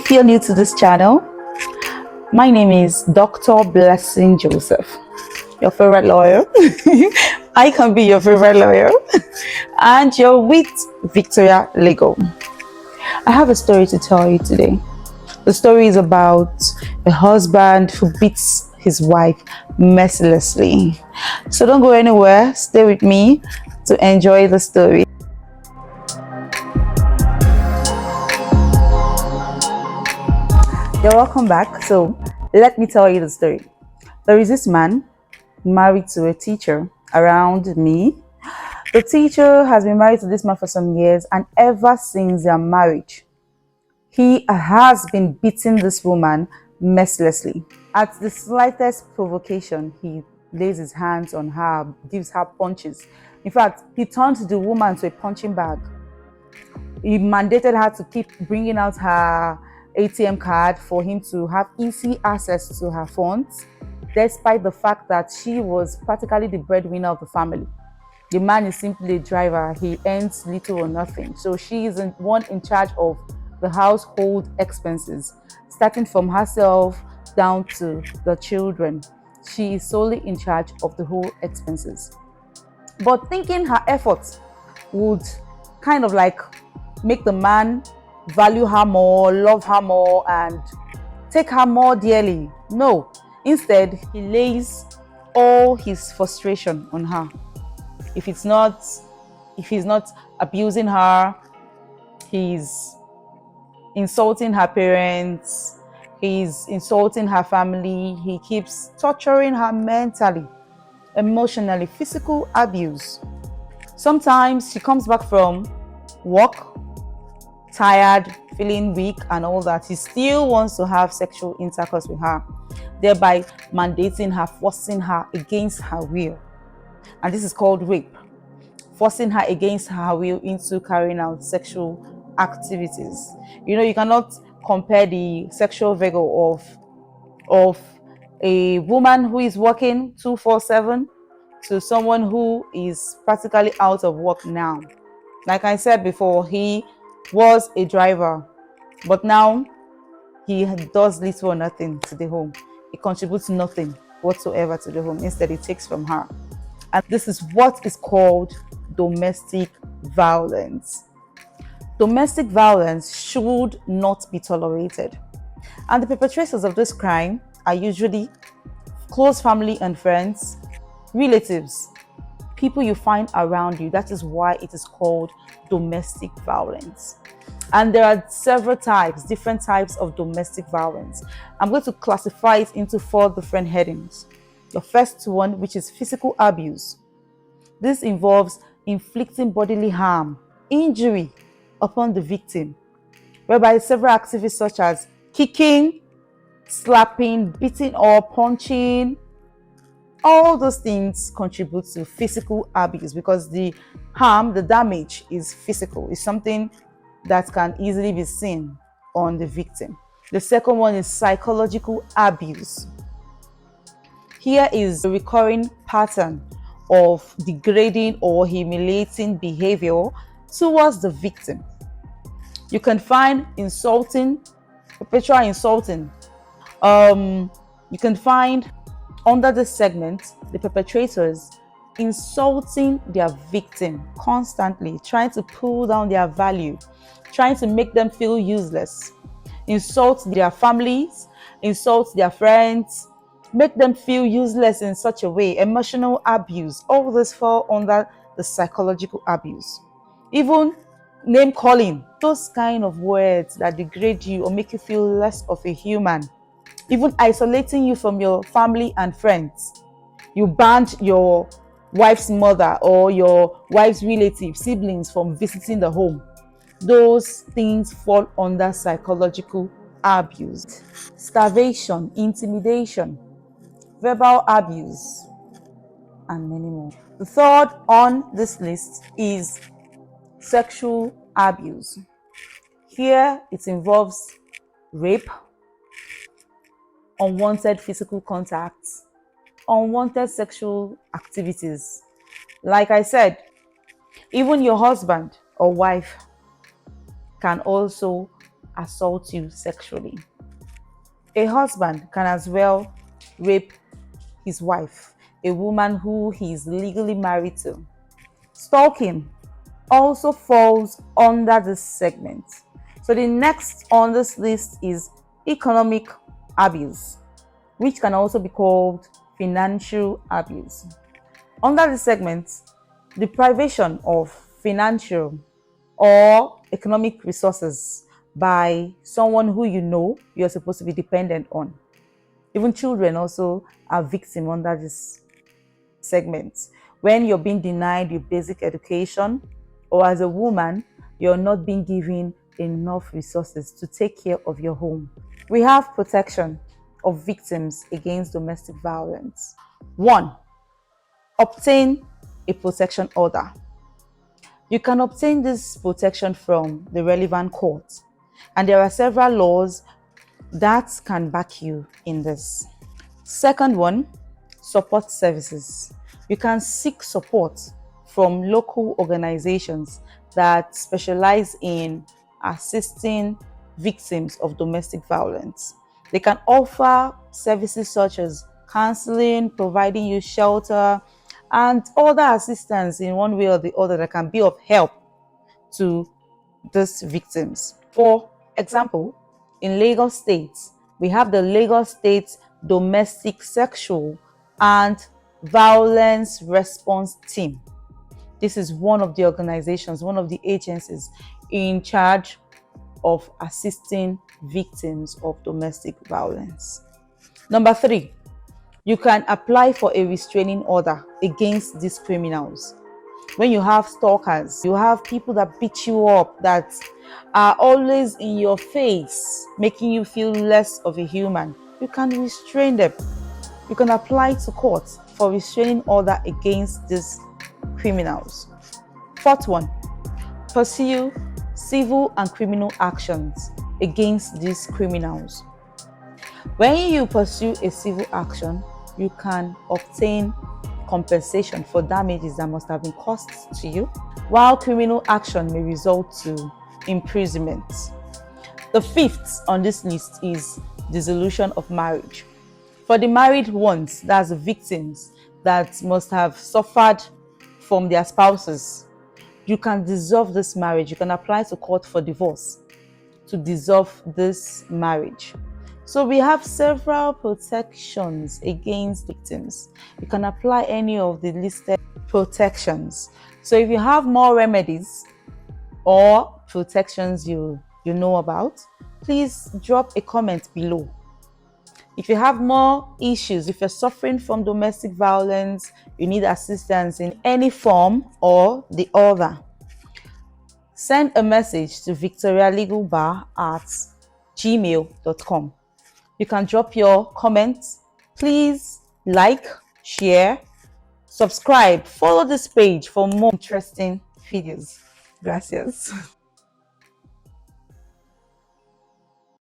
If you're new to this channel, my name is Dr. Blessing Joseph, your favorite lawyer. I can be your favorite lawyer. And you're with Victoria Legal. I have a story to tell you today. The story is about a husband who beats his wife mercilessly. So don't go anywhere. Stay with me to enjoy the story. You're welcome back. So let me tell you the story. There is this man married to a teacher around me. The teacher has been married to this man for some years, and ever since their marriage, he has been beating this woman mercilessly. At the slightest provocation, he lays his hands on her, gives her punches. In fact, he turned the woman to a punching bag. He mandated her to keep bringing out her ATM card for him to have easy access to her funds, despite the fact that she was practically the breadwinner of the family. The man is simply a driver. He earns little or nothing. So she is the one in charge of the household expenses, starting from herself down to the children. She is solely in charge of the whole expenses. But thinking her efforts would kind of like make the man value her more, love her more, and take her more dearly. No, instead, he lays all his frustration on her. If he's not abusing her, he's insulting her parents, he's insulting her family, he keeps torturing her mentally, emotionally, physical abuse. Sometimes she comes back from work, tired, feeling weak and all that. He still wants to have sexual intercourse with her, thereby mandating her, forcing her against her will. And this is called rape, forcing her against her will into carrying out sexual activities. You know, you cannot compare the sexual vigor of a woman who is working 24/7 to someone who is practically out of work now. Like I said before, he was a driver, but now he does little or nothing to the home. He contributes nothing whatsoever to the home. Instead, he takes from her. And this is what is called domestic violence. Domestic violence should not be tolerated. And the perpetrators of this crime are usually close family and friends, relatives, people you find around you. That is why it is called domestic violence. And there are several types, different types of domestic violence. I'm going to classify it into 4 different headings. The first one, which is physical abuse. This involves inflicting bodily harm, injury upon the victim, whereby several activities such as kicking, slapping, beating or punching, all those things contribute to physical abuse, because the harm, the damage is physical. It's something that can easily be seen on the victim. The second one is psychological abuse. Here is a recurring pattern of degrading or humiliating behavior towards the victim. You can find insulting, perpetual insulting. You can find under this segment the perpetrators insulting their victim constantly, trying to pull down their value, trying to make them feel useless, insult their families, insult their friends, make them feel useless in such a way. Emotional abuse, all this fall under the psychological abuse. Even name calling, those kind of words that degrade you or make you feel less of a human. Even isolating you from your family and friends. You banned your wife's mother or your wife's relatives, siblings from visiting the home. Those things fall under psychological abuse. Starvation, intimidation, verbal abuse, and many more. The third on this list is sexual abuse. Here it involves rape, unwanted physical contacts, unwanted sexual activities. Like I said, even your husband or wife can also assault you sexually. A husband can as well rape his wife, a woman who he is legally married to. Stalking also falls under this segment. So the next on this list is economic abuse, which can also be called financial abuse. Under this segment, deprivation of financial or economic resources by someone who you know you're supposed to be dependent on. Even children also are victims under this segment. When you're being denied your basic education, or as a woman, you're not being given enough resources to take care of your home. We have protection of victims against domestic violence. 1. Obtain a protection order. You can obtain this protection from the relevant court, and there are several laws that can back you in this. Second one, support services. You can seek support from local organizations that specialize in assisting victims of domestic violence. They can offer services such as counseling, providing you shelter, and other assistance in one way or the other that can be of help to these victims. For example, in Lagos State, we have the Lagos State Domestic Sexual and Violence Response Team. This is one of the organizations, one of the agencies in charge of assisting victims of domestic violence. Number 3, you can apply for a restraining order against these criminals. When you have stalkers, you have people that beat you up, that are always in your face, making you feel less of a human, you can restrain them. You can apply to court for restraining order against these criminals. Fourth one, pursue civil and criminal actions against these criminals. When you pursue a civil action, you can obtain compensation for damages that must have been caused to you, while criminal action may result to imprisonment. The fifth on this list is dissolution of marriage. For the married ones, that's the victims that must have suffered from their spouses, you can dissolve this marriage. You can apply to court for divorce to dissolve this marriage. So we have several protections against victims. You can apply any of the listed protections. So if you have more remedies or protections you know about, please drop a comment below. If you have more issues, if you're suffering from domestic violence, you need assistance in any form or the other, send a message to victorialegalbar@gmail.com. You can drop your comments. Please like, share, subscribe, follow this page for more interesting videos. Gracias.